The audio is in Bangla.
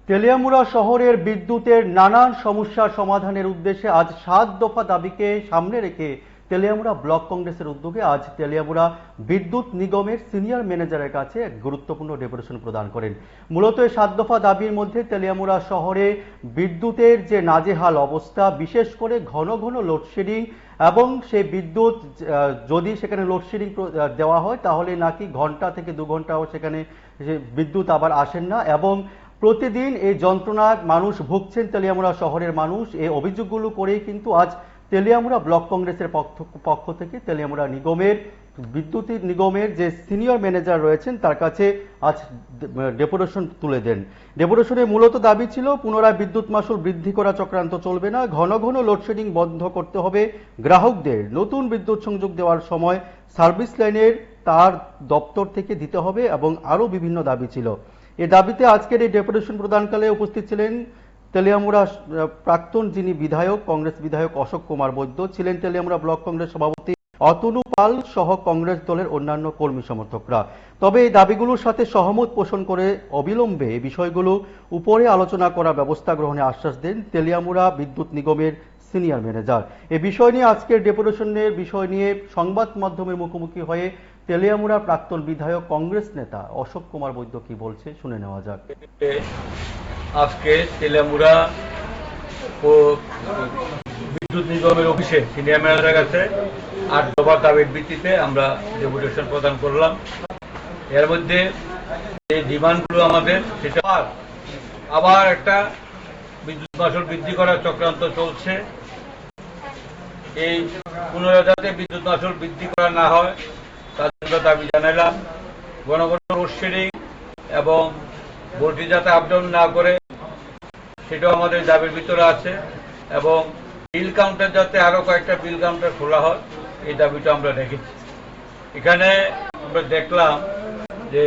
তেলিয়ামুড়া শহরের বিদ্যুতের নানান সমস্যার সমাধানের উদ্দেশ্যে আজ 7 দফা দাবিকে সামনে রেখে তেলিয়ামুড়া ব্লক কংগ্রেসের উদ্যোগে আজ তেলিয়ামুড়া বিদ্যুৎ নিগমের সিনিয়র ম্যানেজারের কাছে এক গুরুত্বপূর্ণ ডেপুটেশন প্রদান করেন। মূলত এই 7 দফা দাবির মধ্যে তেলিয়ামুড়া শহরে বিদ্যুতের যে নাজেহাল অবস্থা, বিশেষ করে ঘন ঘন লোডশেডিং এবং সেই বিদ্যুৎ যদি সেখানে লোডশেডিং দেওয়া হয় তাহলে নাকি ঘন্টা থেকে 2 ঘন্টাও সেখানে বিদ্যুৎ আবার আসেন না এবং প্রতিদিন এই যন্ত্রণায় মানুষ ভুগছেন তেলিয়ামুড়া শহরের মানুষ। এই অভিযোগগুলো করেই কিন্তু আজ তেলিয়ামুড়া ব্লক কংগ্রেসের পক্ষ থেকে তেলিয়ামুড়া নিগমের বিদ্যুৎ নিগমের যে সিনিয়র ম্যানেজার রয়েছেন তার কাছে আজ ডেপুটেশন তুলে দেন। ডেপুটেশনের মূলত দাবি ছিল পুনরায় বিদ্যুৎ মাশুল বৃদ্ধি করা চক্রান্ত চলবে না, ঘন ঘন লোডশেডিং বন্ধ করতে হবে, গ্রাহকদের নতুন বিদ্যুৎ সংযোগ দেওয়ার সময় সার্ভিস লাইনের তার দপ্তর থেকে দিতে হবে এবং আরও বিভিন্ন দাবি ছিল। এই দাবিতে আজকের এই ডেপুটেশন প্রদানকালে উপস্থিত ছিলেন তেলিয়ামুড়া প্রাক্তন যিনি বিধায়ক, কংগ্রেস বিধায়ক অশোক কুমার বৈদ্য, ছিলেন তেলিয়ামুড়া ব্লক কংগ্রেস সভাপতি অতনু পাল সহ কংগ্রেস দলের অন্যান্য কর্মী সমর্থকরা। তবে এই দাবিগুলোর সাথে সহমত পোষণ করে অবিলম্বে এই বিষয়গুলো উপরে আলোচনা করার ব্যবস্থা গ্রহণের আশ্বাস দেন তেলিয়ামুড়া বিদ্যুৎ নিগমের সিনিয়র ম্যানেজার। এই বিষয় নিয়ে আজকের ডেপুটেশনের বিষয় নিয়ে সংবাদ মাধ্যমের মুখোমুখি হয়ে তেলিয়ামুড়ার প্রাক্তন বিধায়ক কংগ্রেস নেতা অশোক কুমার বৈদ্য কি বলছে শুনে নেওয়া যাক। আজকে তেলিয়ামুড়া ও বিদ্যুৎ নিগমের অফিসে সিনিয়র ম্যানেজারের কাছে 8 দফা দাবির ভিত্তিতে আমরা ডেপুটেশন প্রদান করলাম। এর মধ্যে যে ডিমান্ডগুলো আমাদের, সেটা আবার একটা বিদ্যুৎ মাশুল বৃদ্ধি করার চক্রান্ত চলছে। এই পুনরায় যাতে বিদ্যুৎ মাশুল বৃদ্ধি করা না হয় তার জন্য দাবি জানালাম। ঘন ঘন লোডশেডিং এবং ভোল্টেজ যাতে আপ ডাউন না করে সেটাও আমাদের দাবির ভিতরে আছে এবং বিল কাউন্টার যাতে আরো কয়েকটা বিল কাউন্টার খোলা হয় এই দাবিটা আমরা রেখেছি। এখানে আমরা দেখলাম যে